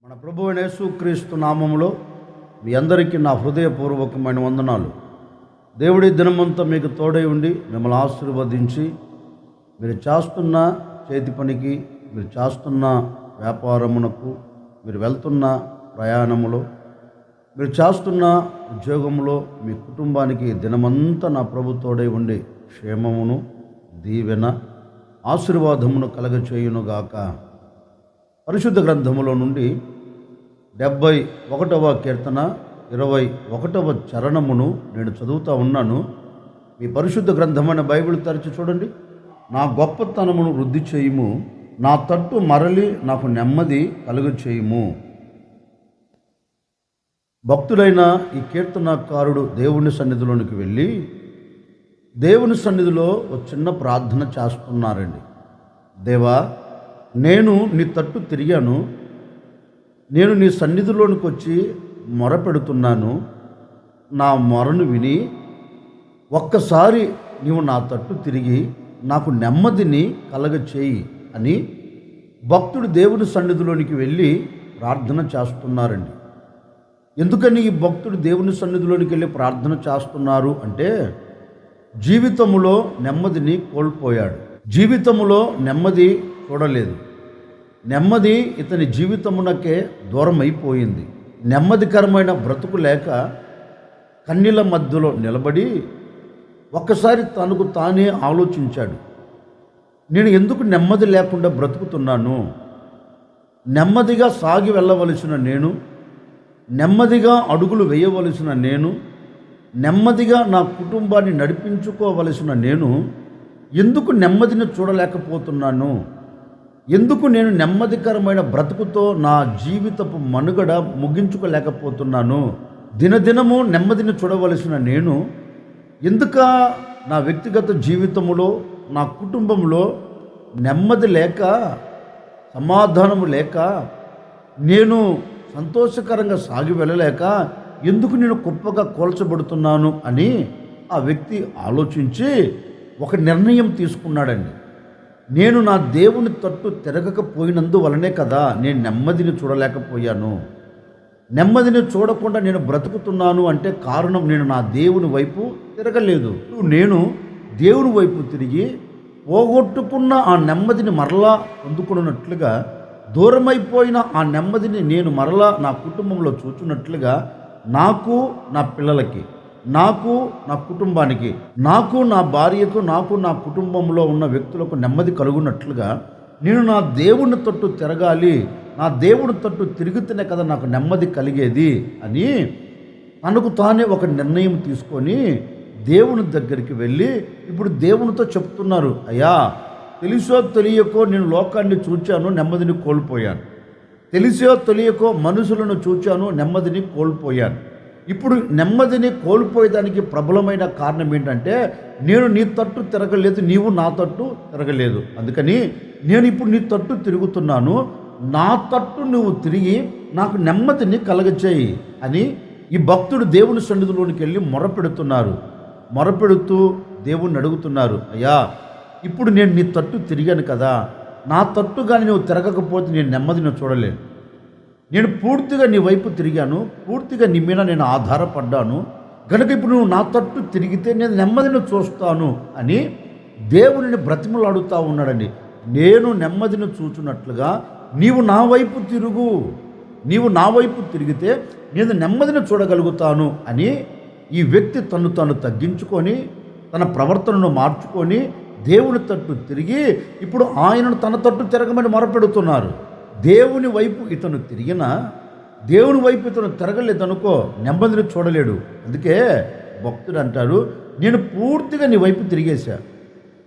మన ప్రభువైన యేసుక్రీస్తు నామములో మీ అందరికీ నా హృదయపూర్వకమైన వందనాలు. దేవుడి దినమంతా మీకు తోడై ఉండి మిమ్మల్ని ఆశీర్వదించి మీరు చేస్తున్న చేతి పనికి, మీరు చేస్తున్న వ్యాపారమునకు, మీరు వెళ్తున్న ప్రయాణములో, మీరు చేస్తున్న ఉద్యోగంలో మీ కుటుంబానికి దినమంతా నా ప్రభు తోడై ఉండి క్షేమమును, దీవెన, ఆశీర్వాదమును కలగచేయునుగాక. పరిశుద్ధ గ్రంథములో నుండి 71వ కీర్తన 21వ చరణమును నేను చదువుతూ ఉన్నాను. మీ పరిశుద్ధ గ్రంథమైన బైబిల్ తెరిచి చూడండి. నా గొప్పతనమును వృద్ధి చేయుము, నా తట్టు మరలి నాకు నెమ్మది కలుగ చేయుము. భక్తుడైన ఈ కీర్తనకారుడు దేవుని సన్నిధిలోనికి వెళ్ళి దేవుని సన్నిధిలో ఒక చిన్న ప్రార్థన చేస్తున్నారండి. దేవా, నేను నీ తట్టు తిరిగాను, నేను నీ సన్నిధిలోనికి వచ్చి మొరపెడుతున్నాను. నా మొరను విని ఒక్కసారి నీవు నా తట్టు తిరిగి నాకు నెమ్మదిని కలగచేయి అని భక్తుడు దేవుని సన్నిధిలోనికి వెళ్ళి ప్రార్థన చేస్తున్నారండి. ఎందుకని ఈ భక్తుడు దేవుని సన్నిధిలోనికి వెళ్ళి ప్రార్థన చేస్తున్నారు అంటే, జీవితములో నెమ్మదిని కోల్పోయాడు. జీవితములో నెమ్మది చూడలేదు. నెమ్మది ఇతని జీవితమునకే దూరం అయిపోయింది. నెమ్మదికరమైన బ్రతుకు లేక కన్నీళ్ళ మధ్యలో నిలబడి ఒక్కసారి తనకు తానే ఆలోచించాడు. నేను ఎందుకు నెమ్మది లేకుండా బ్రతుకుతున్నాను? నెమ్మదిగా సాగి వెళ్ళవలసిన నేను, నెమ్మదిగా అడుగులు వేయవలసిన నేను, నెమ్మదిగా నా కుటుంబాన్ని నడిపించుకోవలసిన నేను ఎందుకు నెమ్మదిని చూడలేకపోతున్నాను? ఎందుకు నేను నెమ్మదికరమైన బ్రతుకుతో నా జీవితపు మనుగడ ముగించుకోలేకపోతున్నాను? దినదినము నెమ్మదిని చూడవలసిన నేను ఎందుక నా వ్యక్తిగత జీవితంలో, నా కుటుంబంలో నెమ్మది లేక, సమాధానము లేక, నేను సంతోషకరంగా సాగి వెళ్ళలేక ఎందుకు నేను కుప్పగా కోల్చబడుతున్నాను అని ఆ వ్యక్తి ఆలోచించి ఒక నిర్ణయం తీసుకున్నాడండి. నేను నా దేవుని తట్టు తిరగకపోయినందువలనే కదా నేను నెమ్మదిని చూడలేకపోయాను. నెమ్మదిని చూడకుండా నేను బ్రతుకుతున్నాను అంటే కారణం నేను నా దేవుని వైపు తిరగలేదు. నేను దేవుని వైపు తిరిగి పోగొట్టుకున్న ఆ నెమ్మదిని మరలా పొందుకున్నట్లుగా, దూరమైపోయిన ఆ నెమ్మదిని నేను మరలా నా కుటుంబంలో చూచున్నట్లుగా నాకు, నా పిల్లలకి, నాకు, నా కుటుంబానికి, నాకు, నా భార్యకు, నాకు, నా కుటుంబంలో ఉన్న వ్యక్తులకు నెమ్మది కలుగునట్లుగా నేను నా దేవుని తట్టు తిరగాలి. నా దేవుని తట్టు తిరుగుతూనే కదా నాకు నెమ్మది కలిగేది అని తనకు తానే ఒక నిర్ణయం తీసుకొని దేవుని దగ్గరికి వెళ్ళి ఇప్పుడు దేవునితో చెప్తున్నారు. అయ్యా, తెలిసో తెలియకో నేను లోకాన్ని చూచాను, నెమ్మదిని కోల్పోయాను. తెలిసో తెలియకో మనుషులను చూచాను, నెమ్మదిని కోల్పోయాను. ఇప్పుడు నెమ్మదిని కోల్పోయేదానికి ప్రబలమైన కారణం ఏంటంటే, నేను నీ తట్టు తిరగలేదు, నీవు నా తట్టు తిరగలేదు. అందుకని నేను ఇప్పుడు నీ తట్టు తిరుగుతున్నాను, నా తట్టు నువ్వు తిరిగి నాకు నెమ్మదిని కలగచేయి అని ఈ భక్తుడు దేవుని సన్నిధిలోనికి వెళ్ళి మొరపెడుతున్నారు. మొరపెడుతూ దేవుణ్ణి అడుగుతున్నారు. అయ్యా, ఇప్పుడు నేను నీ తట్టు తిరిగాను కదా, నా తట్టు కానీ నువ్వు తిరగకపోతే నేను నెమ్మదిని చూడలేను. నేను పూర్తిగా నీ వైపు తిరిగాను, పూర్తిగా నీ మీద నేను ఆధారపడ్డాను కనుక ఇప్పుడు నువ్వు నా తట్టు తిరిగితే నేను నెమ్మదిని చూస్తాను అని దేవుని బ్రతిమలాడుతూ ఉన్నాడండి. నేను నెమ్మదిని చూచున్నట్లుగా నీవు నా వైపు తిరుగు, నీవు నా వైపు తిరిగితే నేను నెమ్మదిని చూడగలుగుతాను అని ఈ వ్యక్తి తను తాను తగ్గించుకొని తన ప్రవర్తనను మార్చుకొని దేవుని తట్టు తిరిగి ఇప్పుడు ఆయనను తన తట్టు తిరగమని మొరపెడుతున్నారు. దేవుని వైపు ఇతను తిరిగినా, దేవుని వైపు ఇతను తిరగలేదనుకో నెమ్మదిని చూడలేడు. అందుకే భక్తుడు అంటారు, నేను పూర్తిగా నీ వైపు తిరిగేశా,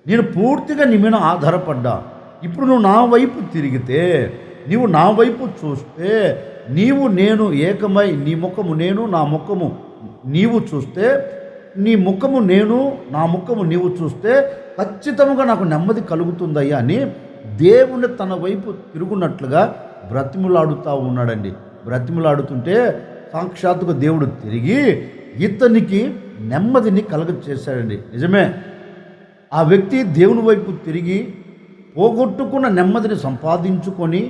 నేను పూర్తిగా నీ మీద ఆధారపడ్డా. ఇప్పుడు నువ్వు నా వైపు తిరిగితే, నీవు నా వైపు చూస్తే, నీవు నేను ఏకమై నీ ముఖము నేను, నా ముఖము నీవు చూస్తే, నీ ముఖము నేను, నా ముఖము నీవు చూస్తే ఖచ్చితంగా నాకు నెమ్మది కలుగుతుందయ్యా అని దేవుని తన వైపు తిరుగునట్లుగా బ్రతిములాడుతూ ఉన్నాడండి. బ్రతిములాడుతుంటే సాక్షాత్తుగా దేవుడు తిరిగి ఇతనికి నెమ్మదిని కలగచేశాడండి. నిజమే, ఆ వ్యక్తి దేవుని వైపు తిరిగి పోగొట్టుకున్న నెమ్మదిని సంపాదించుకొని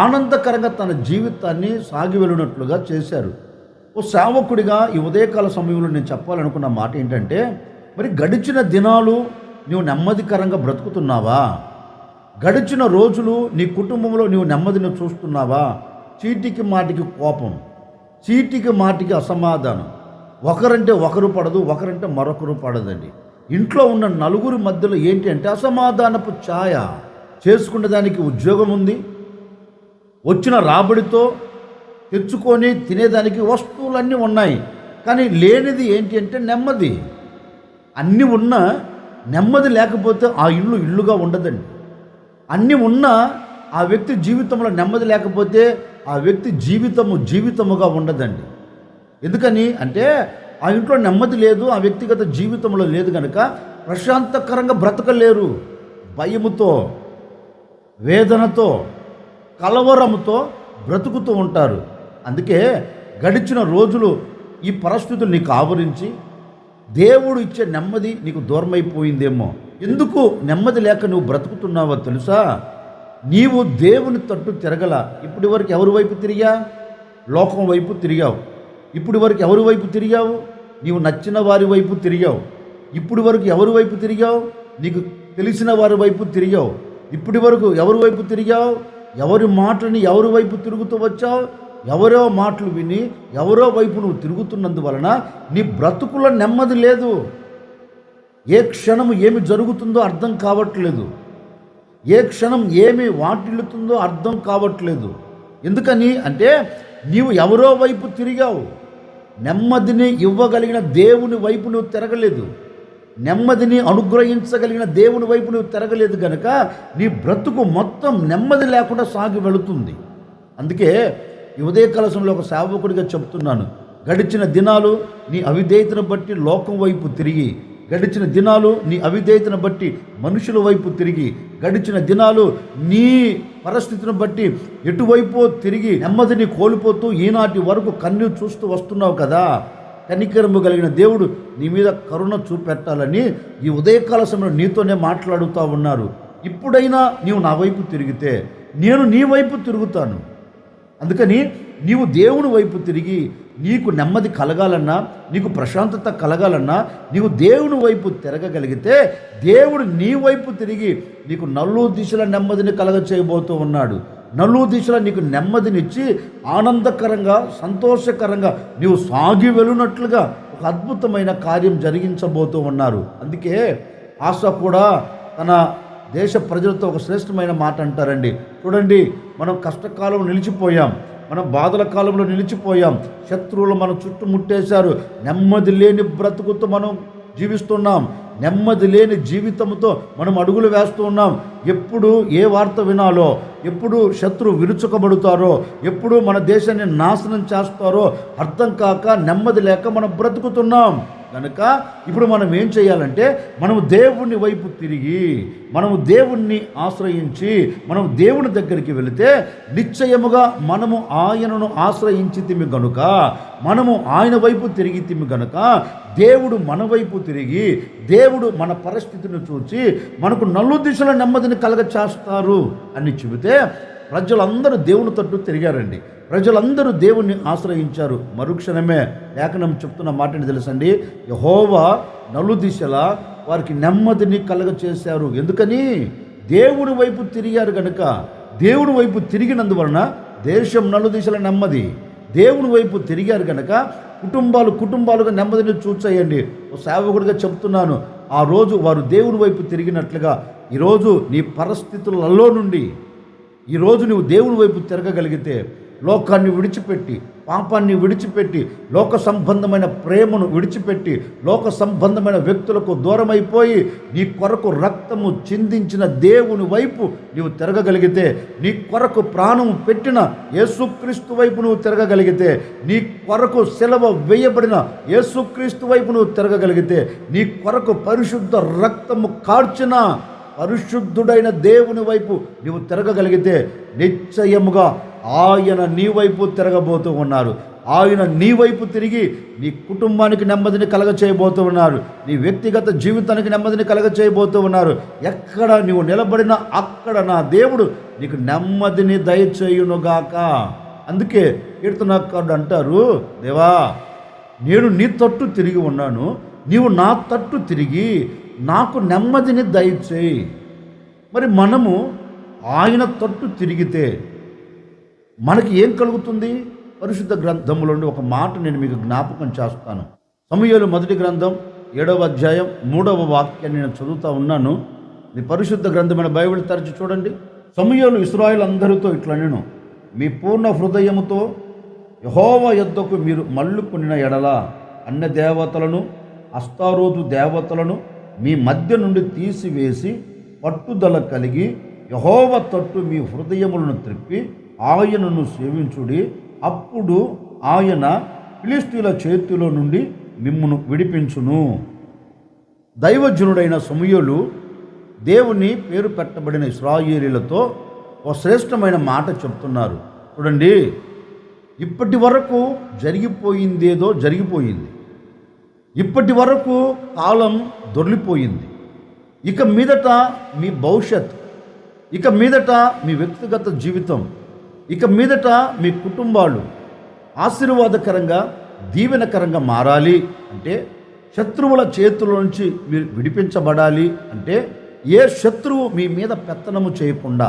ఆనందకరంగా తన జీవితాన్ని సాగి వెళ్ళినట్లుగా చేశారు. ఓ సేవకుడిగా ఈ ఉదయకాల సమయంలో నేను చెప్పాలనుకున్న మాట ఏంటంటే, మరి గడిచిన దినాలు నువ్వు నెమ్మదికరంగా బ్రతుకుతున్నావా? గడిచిన రోజులు నీ కుటుంబంలో నువ్వు నెమ్మదిని చూస్తున్నావా? చీటికి మాటికి కోపం, చీటికి మాటికి అసమాధానం, ఒకరంటే ఒకరు పడదు, ఒకరంటే మరొకరు పడదండి. ఇంట్లో ఉన్న నలుగురి మధ్యలో ఏంటి అంటే అసమాధానపు ఛాయ. చేసుకునే దానికి ఉద్యోగం ఉంది, వచ్చిన రాబడితో తెచ్చుకొని తినేదానికి వస్తువులన్నీ ఉన్నాయి, కానీ లేనిది ఏంటి అంటే నెమ్మది. అన్నీ ఉన్నా నెమ్మది లేకపోతే ఆ ఇల్లు ఇల్లుగా ఉండదండి. అన్నీ ఉన్నా ఆ వ్యక్తి జీవితంలో నెమ్మది లేకపోతే ఆ వ్యక్తి జీవితముగా ఉండదండి. ఎందుకని అంటే ఆ ఇంట్లో నెమ్మది లేదు, ఆ వ్యక్తిగత జీవితంలో లేదు కనుక ప్రశాంతకరంగా బ్రతకలేరు. భయముతో, వేదనతో, కలవరముతో బ్రతుకుతూ ఉంటారు. అందుకే గడిచిన రోజులు ఈ పరిస్థితులు నీకు ఆవరించి దేవుడు ఇచ్చే నెమ్మది నీకు దూరమైపోయిందేమో. ఎందుకు నెమ్మది లేక నువ్వు బ్రతుకుతున్నావో తెలుసా? నీవు దేవుని తట్టు తిరగల. ఇప్పటి వరకు ఎవరి వైపు తిరిగా? లోకం వైపు తిరిగావు. ఇప్పటి వరకు ఎవరి వైపు తిరిగావు? నీవు నచ్చిన వారి వైపు తిరిగావు. ఇప్పటి వరకు ఎవరి వైపు తిరిగావు? నీకు తెలిసిన వారి వైపు తిరిగావు. ఇప్పటి వరకు ఎవరి వైపు తిరిగావు? ఎవరి మాటని ఎవరి వైపు తిరుగుతూ వచ్చావు? ఎవరో మాటలు విని ఎవరో వైపు నువ్వు తిరుగుతున్నందువలన నీ బ్రతుకులో నెమ్మది లేదు. ఏ క్షణము ఏమి జరుగుతుందో అర్థం కావట్లేదు, ఏ క్షణం ఏమి వాటిల్లుతుందో అర్థం కావట్లేదు. ఎందుకని అంటే నీవు ఎవరో వైపు తిరిగావు. నెమ్మదిని ఇవ్వగలిగిన దేవుని వైపు నువ్వు తిరగలేదు, నెమ్మదిని అనుగ్రహించగలిగిన దేవుని వైపు నువ్వు తిరగలేదు కనుక నీ బ్రతుకు మొత్తం నెమ్మది లేకుండా సాగి వెళుతుంది. అందుకే ఈ ఉదయకాల సమయంలో ఒక సేవకుడిగా చెప్తున్నాను, గడిచిన దినాలు నీ అవిధేయతను బట్టి లోకం వైపు తిరిగి, గడిచిన దినాలు నీ అవిధేయతను బట్టి మనుషుల వైపు తిరిగి, గడిచిన దినాలు నీ పరిస్థితిని బట్టి ఎటువైపో తిరిగి నెమ్మదిని కోల్పోతూ ఈనాటి వరకు కన్నీరు చూస్తూ వస్తున్నావు కదా. కనికరము కలిగిన దేవుడు నీ మీద కరుణ చూపెట్టాలని ఈ ఉదయకాల సమయంలో నీతోనే మాట్లాడుతూ ఉన్నారు. ఇప్పుడైనా నీవు నా వైపు తిరిగితే నేను నీ వైపు తిరుగుతాను. అందుకని నీవు దేవుని వైపు తిరిగి నీకు నెమ్మది కలగాలన్నా, నీకు ప్రశాంతత కలగాలన్నా నీవు దేవుని వైపు తిరగగలిగితే దేవుడు నీ వైపు తిరిగి నీకు నలుగు దిశల నెమ్మదిని కలగ చేయబోతూ ఉన్నాడు. నలుగు దిశల నీకు నెమ్మదినిచ్చి ఆనందకరంగా, సంతోషకరంగా నీవు సాగి వెళ్ళినట్లుగా ఒక అద్భుతమైన కార్యం జరిగించబోతూ ఉన్నారు. అందుకే ఆశ కూడా తన దేశ ప్రజలతో ఒక శ్రేష్టమైన మాట అంటారండి. చూడండి, మనం కష్టకాలంలో నిలిచిపోయాం, మనం బాధల కాలంలో నిలిచిపోయాం, శత్రువులు మనం చుట్టుముట్టేశారు, నెమ్మది లేని బ్రతుకుతో మనం జీవిస్తున్నాం, నెమ్మది లేని జీవితంతో మనం అడుగులు వేస్తూ ఉన్నాం. ఎప్పుడు ఏ వార్త వినాలో, ఎప్పుడు శత్రువు విరుచుకబడతారో, ఎప్పుడు మన దేశాన్ని నాశనం చేస్తారో అర్థం కాక నెమ్మది లేక మనం బ్రతుకుతున్నాం. కనుక ఇప్పుడు మనం ఏం చేయాలంటే మనము దేవుని వైపు తిరిగి, మనము దేవుణ్ణి ఆశ్రయించి, మనం దేవుని దగ్గరికి వెళితే నిశ్చయముగా మనము ఆయనను ఆశ్రయించితిమి గనుక, మనము ఆయన వైపు తిరిగితిమి గనుక దేవుడు మన వైపు తిరిగి, దేవుడు మన పరిస్థితిని చూచి మనకు నలు దిశల నెమ్మదిని కలగ చేస్తారు అని చెబితే ప్రజలందరూ దేవుని తట్టు తిరిగారండి. ప్రజలందరూ దేవుణ్ణి ఆశ్రయించారు. మరుక్షణమే లేఖనం చెప్తున్న మాటని తెలుసండి, యెహోవా నలు దిశలా వారికి నెమ్మదిని కలగ చేశారు. ఎందుకని? దేవుని వైపు తిరిగారు కనుక. దేవుని వైపు తిరిగినందువలన దేశం నలు దిశల నెమ్మది. దేవుని వైపు తిరిగారు కనుక కుటుంబాలుగా నెమ్మదిని చూచేయండి. ఓ సేవకుడిగా చెప్తున్నాను, ఆ రోజు వారు దేవుని వైపు తిరిగినట్లుగా ఈరోజు నీ పరిస్థితులలో నుండి ఈరోజు నువ్వు దేవుని వైపు తిరగగలిగితే, లోకాన్ని విడిచిపెట్టి, పాపాన్ని విడిచిపెట్టి, లోక సంబంధమైన ప్రేమను విడిచిపెట్టి, లోక సంబంధమైన వ్యక్తులకు దూరమైపోయి నీ కొరకు రక్తము చిందించిన దేవుని వైపు నీవు తిరగగలిగితే, నీ కొరకు ప్రాణము పెట్టిన యేసుక్రీస్తు వైపు నువ్వు తిరగగలిగితే, నీ కొరకు సిలువ వేయబడిన యేసుక్రీస్తు వైపు నువ్వు తిరగగలిగితే, నీ కొరకు పరిశుద్ధ రక్తము కార్చిన పరిశుద్ధుడైన దేవుని వైపు నీవు తిరగగలిగితే నిశ్చయముగా ఆయన నీ వైపు తిరగబోతూ ఉన్నారు. ఆయన నీ వైపు తిరిగి నీ కుటుంబానికి నెమ్మదిని కలగచేయబోతూ ఉన్నారు. నీ వ్యక్తిగత జీవితానికి నెమ్మదిని కలగచేయబోతూ ఉన్నారు. ఎక్కడ నీవు నిలబడినా అక్కడ నా దేవుడు నీకు నెమ్మదిని దయచేయునుగాక. అందుకే కీర్తనకారుడు అంటారు, దేవా నేను నీ తట్టు తిరిగి ఉన్నాను, నీవు నా తట్టు తిరిగి నాకు నెమ్మదిని దయచేయి. మరి మనము ఆయన తట్టు తిరిగితే మనకి ఏం కలుగుతుంది? పరిశుద్ధ గ్రంథంలో ఒక మాట నేను మీకు జ్ఞాపకం చేస్తాను. సమూయేలు మొదటి గ్రంథం 7వ అధ్యాయం 3వ వాక్యాన్ని నేను చదువుతూ ఉన్నాను. మీ పరిశుద్ధ గ్రంథమైన బైబిల్ తెరచి చూడండి. సమూయేలు ఇశ్రాయేలు అందరితో ఇట్లా, నేను మీ పూర్ణ హృదయముతో యెహోవా యొద్దకు మీరు మళ్ళుకొనిన ఎడల అన్య దేవతలను అస్తారోతు దేవతలను మీ మధ్య నుండి తీసివేసి పట్టుదల కలిగి యెహోవా తట్టు మీ హృదయములను త్రిప్పి ఆయనను సేవించుడి. అప్పుడు ఆయన ఫిలిష్తీయుల చేతిలో నుండి మిమ్మును విడిపించును. దైవజనుడైన సమూయేలు దేవుని పేరు పెట్టబడిన ఇశ్రాయేలీలతో ఒక శ్రేష్టమైన మాట చెప్తున్నారు. చూడండి, ఇప్పటి వరకు జరిగిపోయిందేదో జరిగిపోయింది. ఇప్పటి వరకు కాలం దొర్లిపోయింది. ఇక మీదట మీ భవిష్యత్, ఇక మీదట మీ వ్యక్తిగత జీవితం, ఇక మీదట మీ కుటుంబాలు ఆశీర్వాదకరంగా దీవెనకరంగా మారాలి అంటే, శత్రువుల చేతుల నుంచి మీరు విడిపించబడాలి అంటే, ఏ శత్రువు మీ మీద పెత్తనము చేయకుండా,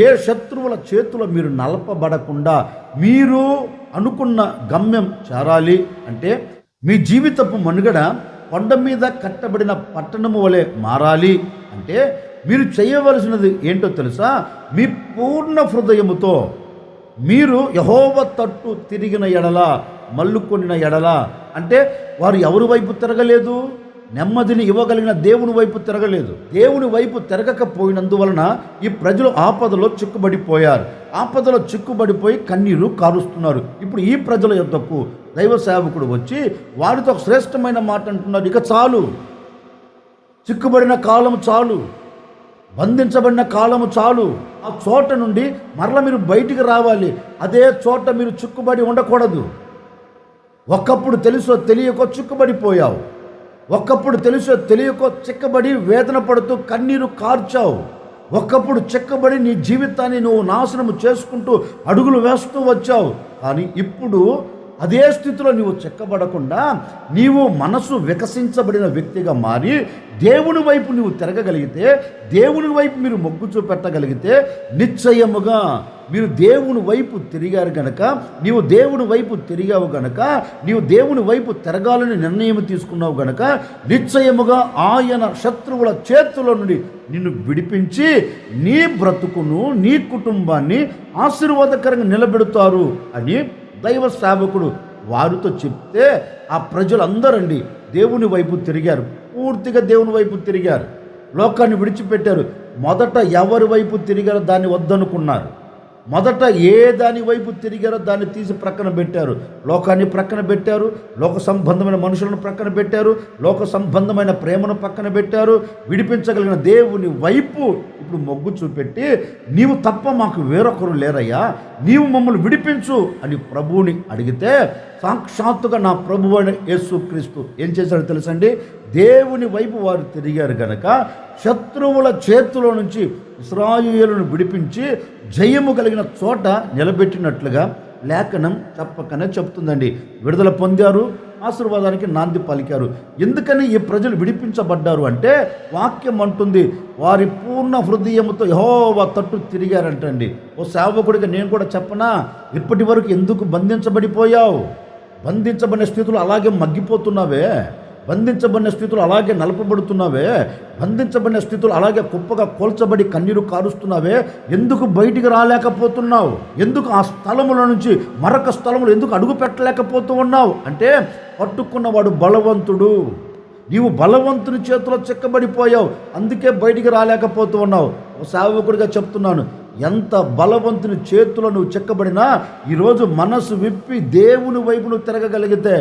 ఏ శత్రువుల చేతుల మీరు నలపబడకుండా మీరు అనుకున్న గమ్యం చేరాలి అంటే, మీ జీవితపు మనుగడ కొండ మీద కట్టబడిన పట్టణము వలె మారాలి అంటే, మీరు చేయవలసినది ఏంటో తెలుసా? మీ పూర్ణ హృదయముతో మీరు యెహోవా తట్టు తిరిగిన ఎడల, మళ్ళుకొనిన ఎడల అంటే, వారు ఎవరి వైపు తిరగలేదు? నెమ్మదిని ఇవ్వగలిగిన దేవుని వైపు తిరగలేదు. దేవుని వైపు తిరగకపోయినందువలన ఈ ప్రజలు ఆపదలో చిక్కుబడిపోయారు. ఆపదలో చిక్కుబడిపోయి కన్నీరు కారుస్తున్నారు. ఇప్పుడు ఈ ప్రజల యొద్దకు దైవ సేవకుడు వచ్చి వారితో ఒక శ్రేష్టమైన మాట అంటున్నారు, ఇక చాలు, చిక్కుబడిన కాలము చాలు, బంధించబడిన కాలము చాలు. ఆ చోట నుండి మరల మీరు బయటికి రావాలి. అదే చోట మీరు చిక్కుబడి ఉండకూడదు. ఒకప్పుడు తెలుసో తెలియకో చిక్కుబడిపోయావు. ఒకప్పుడు తెలుసో తెలియకో చిక్కబడి వేదన పడుతూ కన్నీరు కార్చావు. ఒకప్పుడు చిక్కబడి నీ జీవితాన్ని నువ్వు నాశనము చేసుకుంటూ అడుగులు వేస్తూ వచ్చావు. కానీ ఇప్పుడు అదే స్థితిలో నీవు చిక్కబడకుండా నీవు మనసు వికసించబడిన వ్యక్తిగా మారి దేవుని వైపు నీవు తిరగగలిగితే, దేవుని వైపు మీరు మొగ్గు చూపెట్టగలిగితే, నిశ్చయముగా మీరు దేవుని వైపు తిరిగారు గనక, నీవు దేవుని వైపు తిరిగావు గనక, నీవు దేవుని వైపు తిరగాలని నిర్ణయం తీసుకున్నావు గనక, నిశ్చయముగా ఆయన శత్రువుల చేతుల నుండి నిన్ను విడిపించి నీ బ్రతుకును, నీ కుటుంబాన్ని ఆశీర్వాదకరంగా నిలబెడతారు అని దైవ సేవకుడు వారితో చెప్తే, ఆ ప్రజలందరండి దేవుని వైపు తిరిగారు. పూర్తిగా దేవుని వైపు తిరిగారు. లోకాన్ని విడిచిపెట్టారు. మొదట ఎవరి వైపు తిరిగారో దాన్ని వద్దనుకున్నారు. మొదట ఏ దాని వైపు తిరిగారో దాన్ని తీసి ప్రక్కన పెట్టారు. లోకాన్ని ప్రక్కన పెట్టారు, లోక సంబంధమైన మనుషులను ప్రక్కన పెట్టారు, లోక సంబంధమైన ప్రేమను పక్కన పెట్టారు. విడిపించగలిగిన దేవుని వైపు ఇప్పుడు మొగ్గు చూపెట్టి, నీవు తప్ప మాకు వేరొకరు లేరయ్యా, నీవు మమ్మల్ని విడిపించు అని ప్రభువుని అడిగితే, సాక్షాత్తుగా నా ప్రభువు అయిన యేసుక్రీస్తు ఏం చేశాడో తెలుసండి? దేవుని వైపు వారు తిరిగారు గనక శత్రువుల చేతిలో నుంచి ఇశ్రాయేలును విడిపించి జయము కలిగిన చోట నిలబెట్టినట్లుగా లేఖనం చెప్పకనే చెప్తుందండి. విడుదల పొందారు, ఆశీర్వాదానికి నాంది పలికారు. ఎందుకని ఈ ప్రజలు విడిపించబడ్డారు అంటే, వాక్యం అంటుంది వారి పూర్ణ హృదయముతో యెహోవా తట్టు తిరిగారంటండి. ఓ సేవకుడిగా నేను కూడా చెప్పనా, ఇప్పటి వరకు ఎందుకు బంధించబడిపోయావు? బంధించబడిన స్థితిలో అలాగే మగ్గిపోతున్నావే, బంధించబడిన స్థితులు అలాగే నలపబడుతున్నావే, బంధించబడిన స్థితులు అలాగే కుప్పగా కోల్చబడి కన్నీరు కారుస్తున్నావే, ఎందుకు బయటికి రాలేకపోతున్నావు? ఎందుకు ఆ స్థలముల నుంచి మరొక స్థలములు ఎందుకు అడుగు పెట్టలేకపోతూ ఉన్నావు అంటే, పట్టుకున్నవాడు బలవంతుడు. నీవు బలవంతుని చేతిలో చిక్కబడిపోయావు, అందుకే బయటికి రాలేకపోతూ ఉన్నావు. సేవకుడిగా చెప్తున్నాను, ఎంత బలవంతుని చేతిలో నువ్వు చిక్కబడినా ఈరోజు మనసు విప్పి దేవుని వైపు నువ్వు తిరగగలిగితే,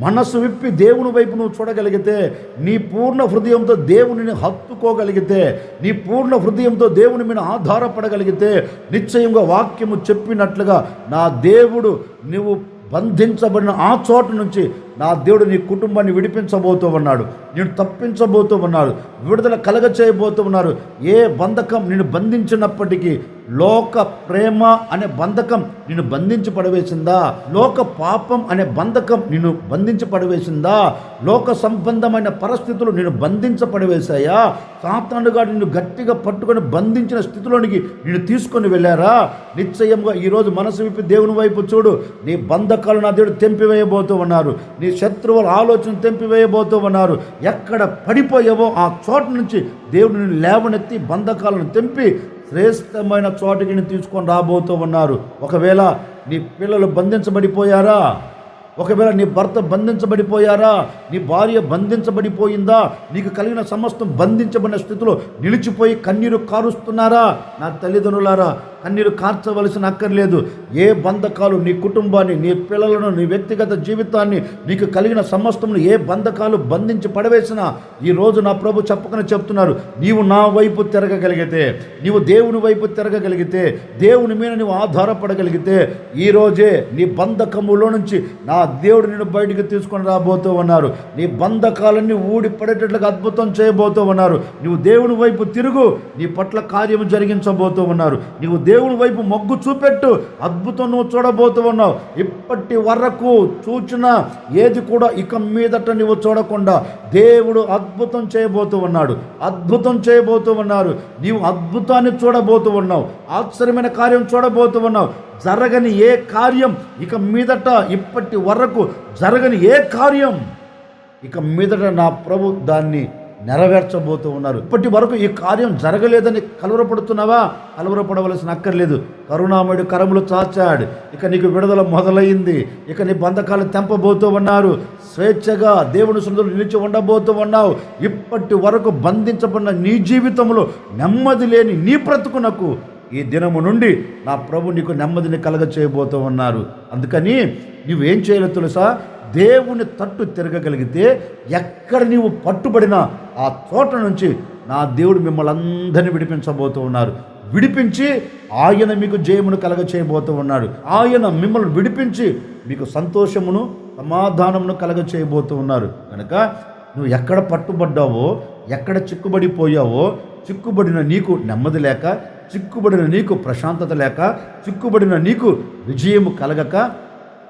మనసు విప్పి దేవుని వైపు నువ్వు చూడగలిగితే, నీ పూర్ణ హృదయంతో దేవునిని హత్తుకోగలిగితే, నీ పూర్ణ హృదయంతో దేవుని మీద ఆధారపడగలిగితే, నిశ్చయంగా వాక్యము చెప్పినట్లుగా నా దేవుడు నువ్వు బంధించబడిన ఆ చోటు నుంచి నా దేవుడు నీ కుటుంబాన్ని విడిపించబోతూ ఉన్నాడు, నేను తప్పించబోతూ ఉన్నాడు, విడుదల కలగ చేయబోతూ ఉన్నారు. ఏ బంధకం నిన్ను బంధించినప్పటికీ, లోక ప్రేమ అనే బంధకం నిన్ను బంధించి పడవేసిందా, లోక పాపం అనే బంధకం నిన్ను బంధించి పడవేసిందా, లోక సంబంధమైన పరిస్థితులు నిన్ను బంధించపడవేశాయా, సాతానుగా నిన్ను గట్టిగా పట్టుకొని బంధించిన స్థితిలోనికి నిన్ను తీసుకొని వెళ్ళారా? నిశ్చయంగా ఈరోజు మనసు విప్పి దేవుని వైపు చూడు. నీ బంధకాలు నా దేవుడు తెంపివేయబోతూ ఉన్నారు, నీ శత్రువుల ఆలోచన తెంపివేయబోతూ ఉన్నారు. ఎక్కడ పడిపోయావో ఆ చోటు నుంచి దేవుడు నిన్ను లేవనెత్తి బంధకాలను తెంపి శ్రేష్టమైన చోటుకి నేను తీసుకొని రాబోతూ ఉన్నారు. ఒకవేళ నీ పిల్లలు బంధించబడిపోయారా, ఒకవేళ నీ భర్త బంధించబడిపోయారా, నీ భార్య బంధించబడిపోయిందా, నీకు కలిగిన సమస్తం బంధించబడిన స్థితిలో నిలిచిపోయి కన్నీరు కారుస్తున్నారా? నా తల్లిదండ్రులారా, కన్నీరు కార్చవలసిన అక్కర్లేదు. ఏ బంధకాలు నీ కుటుంబాన్ని, నీ పిల్లలను, నీ వ్యక్తిగత జీవితాన్ని, నీకు కలిగిన సమస్తమును ఏ బంధకాలు బంధించి పడవేసినా ఈరోజు నా ప్రభు చెప్పకనే చెప్తున్నారు, నీవు నా వైపు తిరగగలిగితే, నీవు దేవుని వైపు తిరగగలిగితే, దేవుని మీద నువ్వు ఆధారపడగలిగితే ఈరోజే నీ బంధకములో నుంచి నా దేవుడు నిన్ను బయటికి తీసుకొని రాబోతూ ఉన్నారు. నీ బంధకాలన్నీ ఊడి పడేటట్లుగా అద్భుతం చేయబోతూ ఉన్నారు. నువ్వు దేవుని వైపు తిరుగు, నీ పట్ల కార్యము జరిగించబోతూ ఉన్నారు. నీవు దేవుని వైపు మొగ్గు చూపెట్టు, అద్భుతం నువ్వు చూడబోతూ ఉన్నావు. ఇప్పటి వరకు చూచిన ఏది కూడా ఇక మీదట నువ్వు చూడకుండా దేవుడు అద్భుతం చేయబోతూ ఉన్నాడు, అద్భుతం చేయబోతూ ఉన్నారు. నీవు అద్భుతాన్ని చూడబోతూ ఉన్నావు, ఆశ్చర్యమైన కార్యం చూడబోతూ ఉన్నావు. జరగని ఏ కార్యం ఇక మీదట, ఇప్పటి వరకు జరగని ఏ కార్యం ఇక మీదట నా ప్రభు దాన్ని నెరవేర్చబోతూ ఉన్నారు. ఇప్పటి వరకు ఈ కార్యం జరగలేదని కలవరపడుతున్నావా? కలవరపడవలసిన అక్కర్లేదు. కరుణామయుడు కరములు చాచాడు, ఇక నీకు విడుదల మొదలైంది. ఇక నీ బంధకాలు తెంపబోతూ ఉన్నారు. స్వేచ్ఛగా దేవుని సన్నిధిలో నిలిచి ఉండబోతూ ఉన్నావు. ఇప్పటి వరకు బంధించబడిన నీ జీవితంలో నెమ్మది లేని నీ బ్రతుకునకు ఈ దినము నుండి నా ప్రభు నీకు నెమ్మదిని కలగ చేయబోతూ ఉన్నారు. అందుకని నువ్వేం చేయాలో తెలుసా? దేవుని తట్టు తిరగగలిగితే ఎక్కడ నీవు పట్టుబడినా ఆ చోట నుంచి నా దేవుడు మిమ్మల్ని అందరినీ విడిపించబోతూ ఉన్నారు. విడిపించి ఆయన మీకు జయమును కలగ చేయబోతూ ఉన్నాడు. ఆయన మిమ్మల్ని విడిపించి మీకు సంతోషమును సమాధానమును కలగ చేయబోతూ ఉన్నారు. కనుక నువ్వు ఎక్కడ పట్టుబడ్డావో, ఎక్కడ చిక్కుబడిపోయావో, చిక్కుబడిన నీకు నెమ్మది లేక, చిక్కుబడిన నీకు ప్రశాంతత లేక, చిక్కుబడిన నీకు విజయము కలగక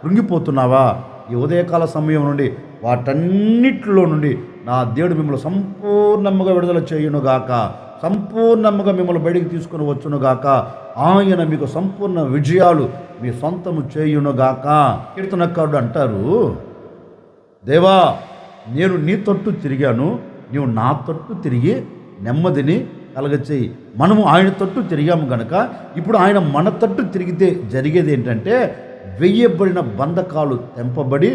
కృంగిపోతున్నావా? ఈ ఉదయకాల సమయం నుండి వాటన్నిటిలో నుండి నా దేవుడు మిమ్మల్ని సంపూర్ణముగా విడుదల చేయునుగాక, సంపూర్ణముగా మిమ్మల్ని బయటికి తీసుకుని వచ్చునుగాక. ఆయన మీకు సంపూర్ణ విజయాలు మీ సొంతము చేయునుగాక. కీర్తనకారుడు అంటారు, దేవా నేను నీ తట్టు తిరిగాను, నీవు నా తట్టు తిరిగి నెమ్మదిని కలగచేయి. మనము ఆయన తట్టు తిరిగాము గనక ఇప్పుడు ఆయన మన తట్టు తిరిగితే జరిగేది ఏంటంటే, వెయ్యబడిన బంధకాలు తెంపబడి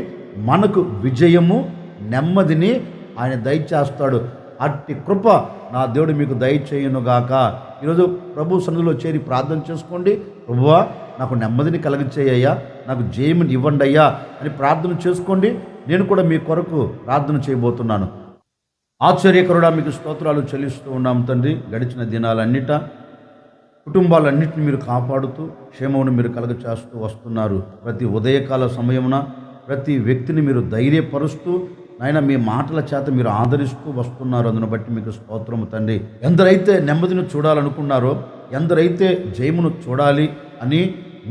మనకు విజయము, నెమ్మదిని ఆయన దయచేస్తాడు. అట్టి కృప నా దేవుడు మీకు దయచేయునుగాక. ఈరోజు ప్రభు సన్నిధిలో చేరి ప్రార్థన చేసుకోండి. ప్రభువా నాకు నెమ్మదిని కలగచేయ్యా, నాకు జయముని ఇవ్వండి అయ్యా అని ప్రార్థన చేసుకోండి. నేను కూడా మీ కొరకు ప్రార్థన చేయబోతున్నాను. ఆశ్చర్యకరుడా మీకు స్తోత్రాలు చెల్లిస్తూ ఉన్నాం తండ్రి. గడిచిన దినాలన్నిట కుటుంబాలన్నింటినీ మీరు కాపాడుతూ క్షేమమును మీరు కలగచేస్తూ వస్తున్నారు. ప్రతి ఉదయకాల సమయమున ప్రతి వ్యక్తిని మీరు ధైర్యపరుస్తూ నాయన మీ మాటల చేత మీరు ఆదరిస్తూ వస్తున్నారు. అందును బట్టి మీకు స్తోత్రము తండ్రి. ఎందరైతే నెమ్మదిని చూడాలనుకున్నారో, ఎందరైతే జయమును చూడాలి అని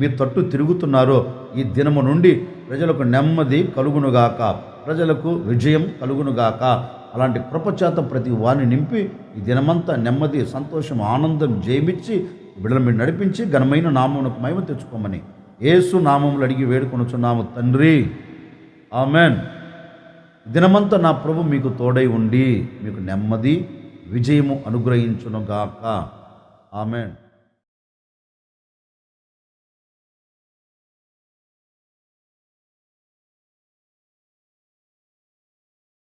మీ తట్టు తిరుగుతున్నారో, ఈ దినము నుండి ప్రజలకు నెమ్మది కలుగునుగాక, ప్రజలకు విజయం కలుగునుగాక. అలాంటి కృపచేత ప్రతి వారిని నింపి ఈ దినమంతా నెమ్మది, సంతోషం, ఆనందం జయమిచ్చి బిడ్డల మీద నడిపించి ఘనమైన నామమునకు మహిమ తెచ్చుకోమని యేసు నామములు అడిగి వేడుకొనుచున్నాము తండ్రి, ఆమెన్. దినమంతా నా ప్రభు మీకు తోడై ఉండి మీకు నెమ్మది, విజయము అనుగ్రహించునుగాక. ఆమెన్.